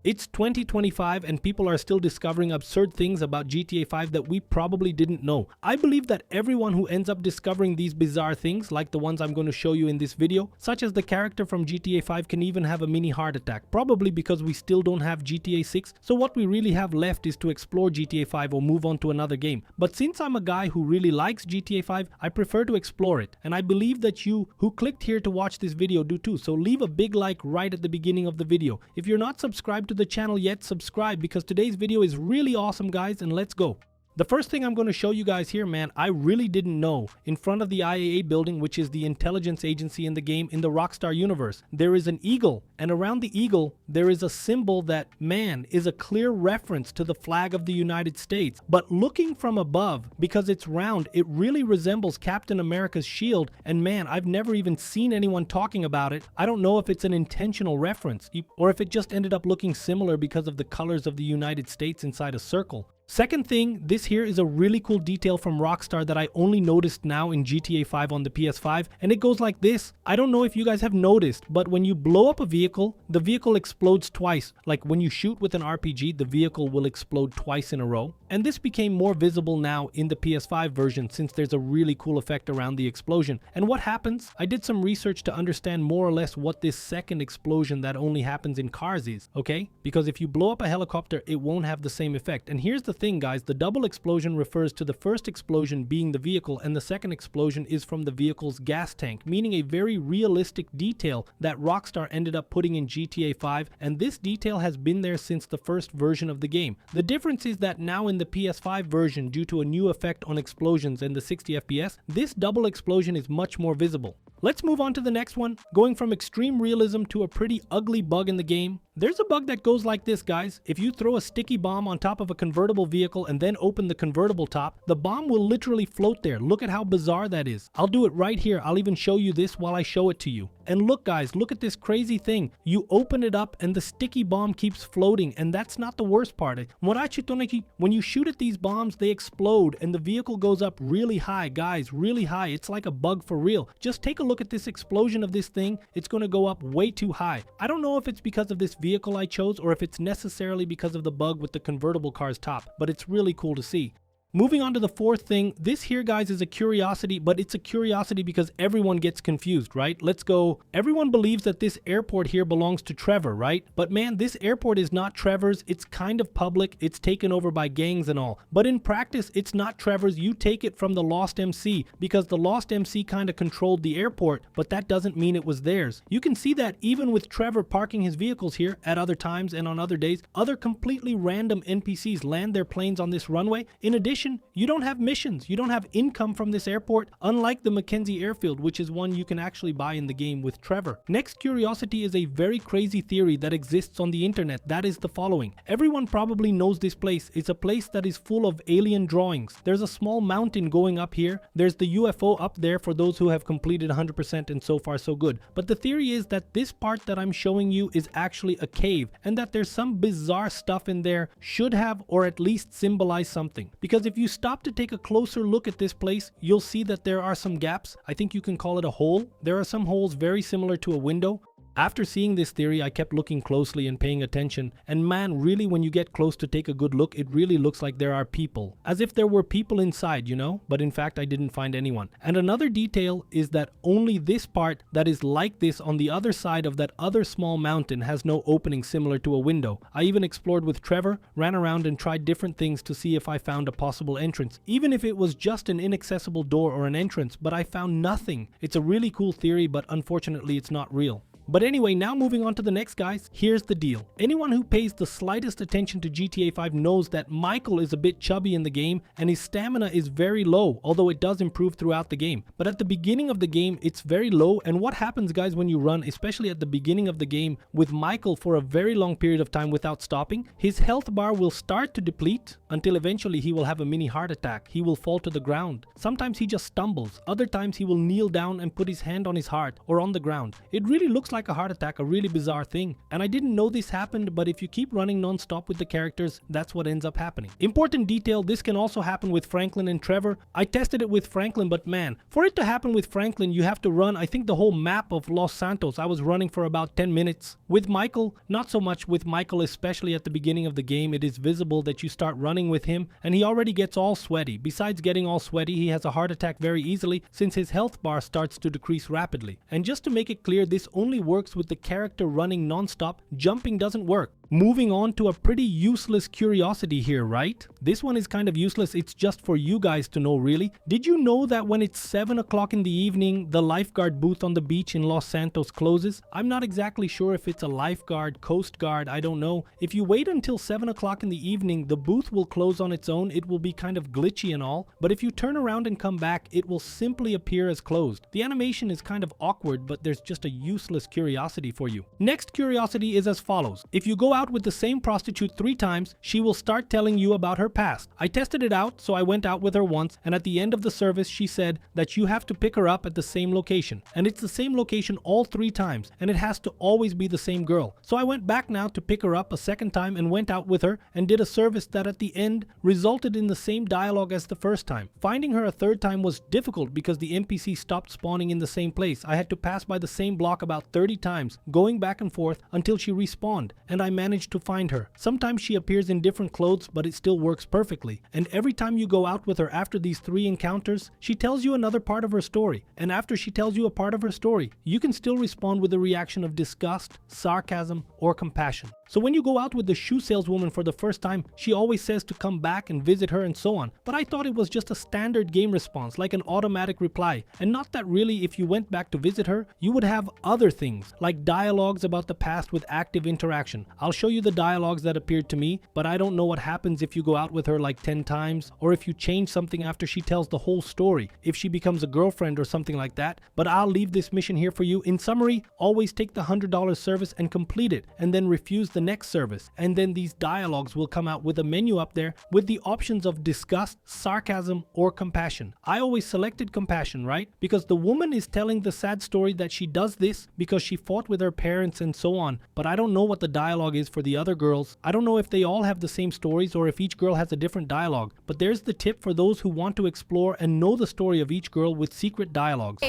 It's 2025 and people are still discovering absurd things about GTA 5 that we probably didn't know. I believe that everyone who ends up discovering these bizarre things, like the ones I'm going to show you in this video, such as the character from GTA 5 can even have a mini heart attack, probably because we still don't have GTA 6, so what we really have left is to explore GTA 5 or move on to another game. But since I'm a guy who really likes GTA 5, I prefer to explore it, and I believe that you who clicked here to watch this video do too, so leave a big like right at the beginning of the video. If you're not subscribed to the channel yet, subscribe because today's video is really awesome, guys, and let's go. The first thing I'm going to show you guys here, man, I really didn't know. In front of the IAA building, which is the intelligence agency in the game in the Rockstar universe, there is an eagle, and around the eagle there is a symbol that, man, is a clear reference to the flag of the United States. But looking from above, because it's round, it really resembles Captain America's shield, and man, I've never even seen anyone talking about it. I don't know if it's an intentional reference or if it just ended up looking similar because of the colors of the United States inside a circle. Second thing, this here is a really cool detail from Rockstar that I only noticed now in GTA 5 on the PS5, and it goes like this. I don't know if you guys have noticed, but when you blow up a vehicle, the vehicle explodes twice. Like when you shoot with an RPG, the vehicle will explode twice in a row. And this became more visible now in the PS5 version since there's a really cool effect around the explosion. And what happens? I did some research to understand more or less what this second explosion that only happens in cars is, okay? Because if you blow up a helicopter, it won't have the same effect. And here's the thing, guys, the double explosion refers to the first explosion being the vehicle, and the second explosion is from the vehicle's gas tank, meaning a very realistic detail that Rockstar ended up putting in GTA 5, and this detail has been there since the first version of the game. The difference is that now in the PS5 version, due to a new effect on explosions and the 60 FPS, this double explosion is much more visible. Let's move on to the next one. Going from extreme realism to a pretty ugly bug in the game. There's a bug that goes like this, guys. If you throw a sticky bomb on top of a convertible vehicle and then open the convertible top, the bomb will literally float there. Look at how bizarre that is. I'll do it right here. I'll even show you this while I show it to you. And look, guys, look at this crazy thing. You open it up and the sticky bomb keeps floating, and that's not the worst part. When you shoot at these bombs, they explode and the vehicle goes up really high, guys, really high. It's like a bug for real. Just take a look at this explosion of this thing. It's going to go up way too high. I don't know if it's because of this vehicle I chose or if it's necessarily because of the bug with the convertible car's top, but it's really cool to see. Moving on to the fourth thing, this here, guys, is a curiosity, but it's a curiosity because everyone gets confused, right? Let's go. Everyone believes that this airport here belongs to Trevor, right? But man, this airport is not Trevor's. It's kind of public. It's taken over by gangs and all. But in practice, it's not Trevor's. You take it from the Lost MC because the Lost MC kind of controlled the airport, but that doesn't mean it was theirs. You can see that even with Trevor parking his vehicles here at other times and on other days, other completely random NPCs land their planes on this runway. In addition, you don't have missions, you don't have income from this airport, unlike the Mackenzie Airfield, which is one you can actually buy in the game with Trevor. Next curiosity is a very crazy theory that exists on the internet. That is the following. Everyone probably knows this place. It's a place that is full of alien drawings. There's a small mountain going up here. There's the UFO up there for those who have completed 100% and so far so good. But the theory is that this part that I'm showing you is actually a cave and that there's some bizarre stuff in there should have or at least symbolize something. Because if you stop to take a closer look at this place, you'll see that there are some gaps. I think you can call it a hole. There are some holes very similar to a window. After seeing this theory, I kept looking closely and paying attention, and man, really when you get close to take a good look, it really looks like there are people. As if there were people inside, you know? But in fact, I didn't find anyone. And another detail is that only this part that is like this on the other side of that other small mountain has no opening similar to a window. I even explored with Trevor, ran around and tried different things to see if I found a possible entrance, even if it was just an inaccessible door or an entrance, but I found nothing. It's a really cool theory, but unfortunately it's not real. But anyway, now moving on to the next, guys, here's the deal. Anyone who pays the slightest attention to GTA 5 knows that Michael is a bit chubby in the game and his stamina is very low, although it does improve throughout the game. But at the beginning of the game, it's very low, and what happens, guys, when you run, especially at the beginning of the game, with Michael for a very long period of time without stopping, his health bar will start to deplete until eventually he will have a mini heart attack. He will fall to the ground. Sometimes he just stumbles. Other times he will kneel down and put his hand on his heart or on the ground. It really looks like like a heart attack, a really bizarre thing. And I didn't know this happened, but if you keep running non-stop with the characters, that's what ends up happening. Important detail, this can also happen with Franklin and Trevor. I tested it with Franklin, but man, for it to happen with Franklin, you have to run, I think, the whole map of Los Santos. I was running for about 10 minutes. With Michael, not so much. With Michael, especially at the beginning of the game, it is visible that you start running with him and he already gets all sweaty. Besides getting all sweaty, he has a heart attack very easily since his health bar starts to decrease rapidly. And just to make it clear, this only works with the character running non-stop. Jumping doesn't work. Moving on to a pretty useless curiosity here, right? This one is kind of useless, it's just for you guys to know really. Did you know that when it's 7 o'clock in the evening, the lifeguard booth on the beach in Los Santos closes? I'm not exactly sure if it's a lifeguard, coast guard, I don't know. If you wait until 7 o'clock in the evening, the booth will close on its own. It will be kind of glitchy and all, but if you turn around and come back, it will simply appear as closed. The animation is kind of awkward, but there's just a useless curiosity for you. Next curiosity is as follows. If you go out with the same prostitute 3 times, she will start telling you about her past. I tested it out, so I went out with her once, and at the end of the service she said that you have to pick her up at the same location. And it's the same location all 3 times, and it has to always be the same girl. So I went back now to pick her up a second time and went out with her and did a service that at the end resulted in the same dialogue as the first time. Finding her a third time was difficult because the NPC stopped spawning in the same place. I had to pass by the same block about 30 times, going back and forth until she respawned, and I managed to find her. Sometimes she appears in different clothes, but it still works perfectly. And every time you go out with her after these 3 encounters, she tells you another part of her story. And after she tells you a part of her story, you can still respond with a reaction of disgust, sarcasm, or compassion. So when you go out with the shoe saleswoman for the first time, she always says to come back and visit her and so on. But I thought it was just a standard game response, like an automatic reply. And not that really if you went back to visit her, you would have other things, like dialogues about the past with active interaction. I'll show you the dialogues that appeared to me, but I don't know what happens if you go out with her like 10 times, or if you change something after she tells the whole story, if she becomes a girlfriend or something like that. But I'll leave this mission here for you. In summary, always take the $100 service and complete it, and then refuse the next service, and then these dialogues will come out with a menu up there with the options of disgust, sarcasm, or compassion. I always selected compassion, right? Because the woman is telling the sad story that she does this because she fought with her parents and so on, but I don't know what the dialogue is for the other girls. I don't know if they all have the same stories or if each girl has a different dialogue, but there's the tip for those who want to explore and know the story of each girl with secret dialogues.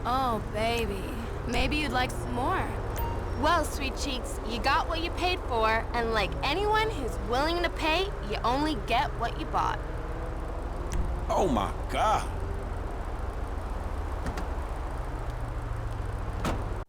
Oh baby, maybe you'd like some more. Well, sweet cheeks, you got what you paid for, and like anyone who's willing to pay, you only get what you bought. Oh my God.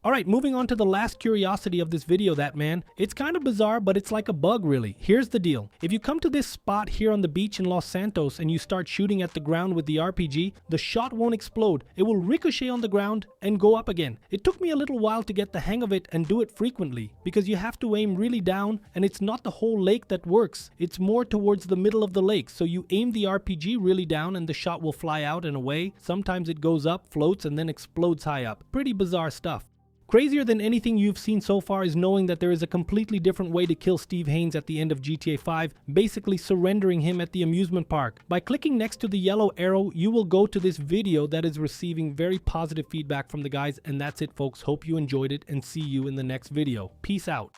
Alright, moving on to the last curiosity of this video, that man. It's kind of bizarre, but it's like a bug really. Here's the deal. If you come to this spot here on the beach in Los Santos and you start shooting at the ground with the RPG, the shot won't explode. It will ricochet on the ground and go up again. It took me a little while to get the hang of it and do it frequently, because you have to aim really down, and it's not the whole lake that works. It's more towards the middle of the lake, so you aim the RPG really down and the shot will fly out and away. Sometimes it goes up, floats, and then explodes high up. Pretty bizarre stuff. Crazier than anything you've seen so far is knowing that there is a completely different way to kill Steve Haynes at the end of GTA 5, basically surrendering him at the amusement park. By clicking next to the yellow arrow, you will go to this video that is receiving very positive feedback from the guys, and that's it folks. Hope you enjoyed it and see you in the next video. Peace out.